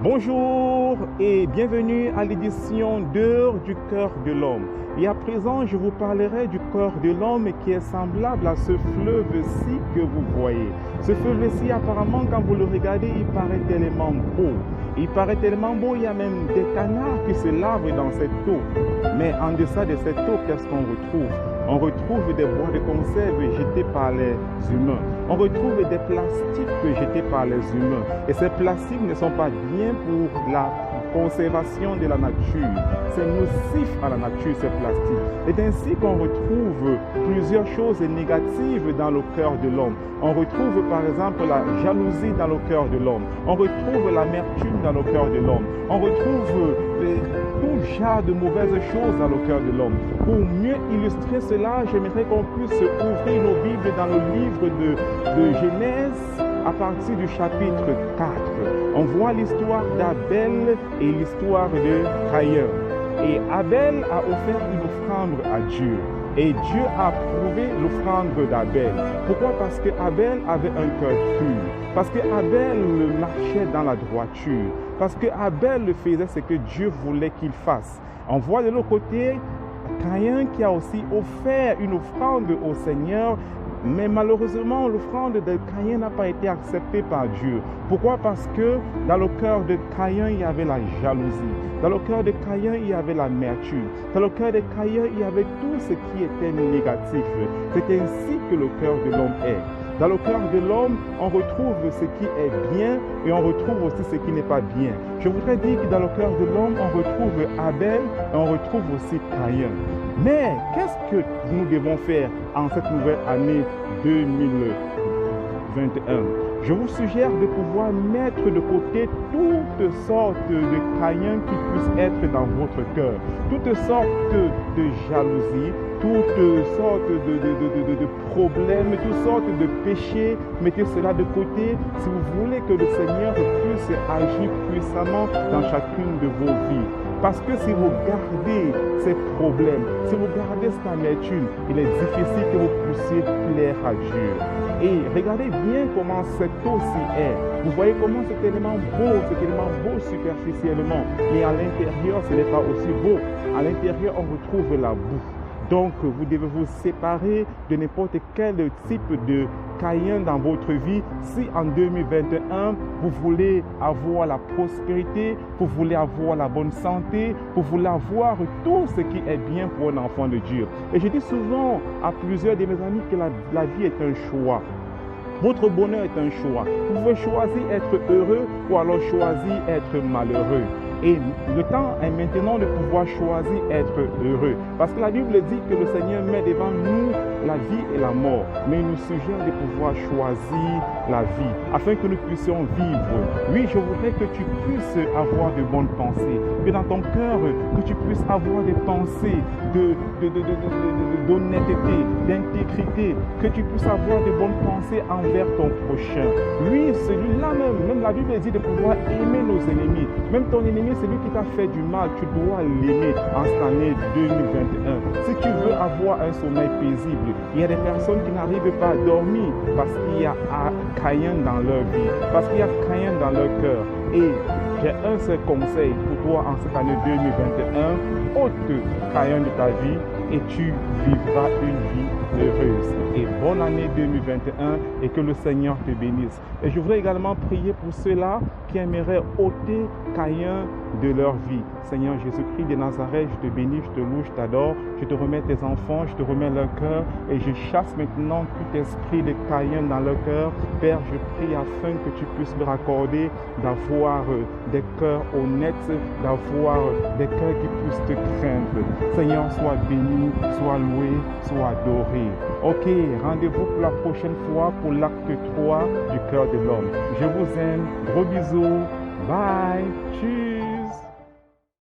Bonjour et bienvenue à l'édition d'Heure du cœur de l'homme. Et à présent, je vous parlerai du cœur de l'homme qui est semblable à ce fleuve-ci que vous voyez. Ce fleuve-ci, apparemment, quand vous le regardez, il paraît tellement beau. Il paraît tellement beau, il y a même des canards qui se lavent dans cette eau. Mais en deçà de cette eau, qu'est-ce qu'on retrouve? On retrouve des bois de conserve jetés par les humains. On retrouve des plastiques jetés par les humains. Et ces plastiques ne sont pas bien pour la conservation de la nature. C'est nocif à la nature, ces plastiques. C'est ainsi qu'on retrouve plusieurs choses négatives dans le cœur de l'homme. On retrouve par exemple la jalousie dans le cœur de l'homme. On retrouve l'amertume dans le cœur de l'homme. On retrouve tout genre de mauvaises choses dans le cœur de l'homme. Pour mieux illustrer cela, j'aimerais qu'on puisse ouvrir nos Bibles dans le livre de Genèse à partir du chapitre 4. On voit l'histoire d'Abel et l'histoire de Caïn. Et Abel a offert une offrande à Dieu. Et Dieu a approuvé l'offrande d'Abel. Pourquoi? Parce que Abel avait un cœur pur. Parce que Abel marchait dans la droiture. Parce que Abel faisait ce que Dieu voulait qu'il fasse. On voit de l'autre côté Caïn qui a aussi offert une offrande au Seigneur. Mais malheureusement, l'offrande de Caïn n'a pas été acceptée par Dieu. Pourquoi? Parce que dans le cœur de Caïn, il y avait la jalousie. Dans le cœur de Caïn, il y avait l'amertume. Dans le cœur de Caïn, il y avait tout ce qui était négatif. C'est ainsi que le cœur de l'homme est. Dans le cœur de l'homme, on retrouve ce qui est bien et on retrouve aussi ce qui n'est pas bien. Je voudrais dire que dans le cœur de l'homme, on retrouve Abel et on retrouve aussi Caïn. Mais qu'est-ce que nous devons faire en cette nouvelle année 2021? Je vous suggère de pouvoir mettre de côté toutes sortes de Caïn qui puissent être dans votre cœur, toutes sortes de jalousie, toutes sortes de problèmes, toutes sortes de péchés. Mettez cela de côté si vous voulez que le Seigneur puisse agir puissamment dans chacune de vos vies. Parce que si vous gardez ces problèmes, si vous gardez cette amertume, il est difficile que vous puissiez plaire à Dieu. Et regardez bien comment cette eau-ci est. Vous voyez comment c'est tellement beau superficiellement. Mais à l'intérieur, ce n'est pas aussi beau. À l'intérieur, on retrouve la boue. Donc, vous devez vous séparer de n'importe quel type de Caïn dans votre vie. Si en 2021, vous voulez avoir la prospérité, vous voulez avoir la bonne santé, vous voulez avoir tout ce qui est bien pour un enfant de Dieu. Et je dis souvent à plusieurs de mes amis que la vie est un choix. Votre bonheur est un choix. Vous pouvez choisir être heureux ou alors choisir être malheureux. Et le temps est maintenant de pouvoir choisir être heureux. Parce que la Bible dit que le Seigneur met devant nous la vie et la mort. Mais il nous suggère de pouvoir choisir la vie afin que nous puissions vivre. Oui, je voudrais que tu puisses avoir de bonnes pensées. Que dans ton cœur, que tu puisses avoir des pensées d'honnêteté, d'intégrité. Que tu puisses avoir de bonnes pensées envers ton prochain. Lui, celui-là même la Bible dit de pouvoir aimer nos ennemis. Même ton ennemi, celui qui t'a fait du mal, tu dois l'aimer en cette année 2021. Si tu veux avoir un sommeil paisible, il y a des personnes qui n'arrivent pas à dormir parce qu'il y a Caïn dans leur vie, parce qu'il y a Caïn dans leur cœur. Et j'ai un seul conseil pour toi en cette année 2021, ôte Caïn de ta vie et tu vivras une vie heureuse. Et bonne année 2021 et que le Seigneur te bénisse. Et je voudrais également prier pour ceux-là qui aimeraient ôter Caïn de leur vie. Seigneur Jésus-Christ de Nazareth, je te bénis, je te loue, je t'adore. Je te remets tes enfants, je te remets leur cœur et je chasse maintenant tout esprit de Caïn dans leur cœur. Père, je prie afin que tu puisses leur accorder d'avoir des cœurs honnêtes, d'avoir des cœurs qui puissent te craindre. Seigneur, sois béni, sois loué, sois adoré. Ok, rendez-vous pour la prochaine fois pour l'acte 3 du cœur de l'homme. Je vous aime, gros bisous, bye, tchuss.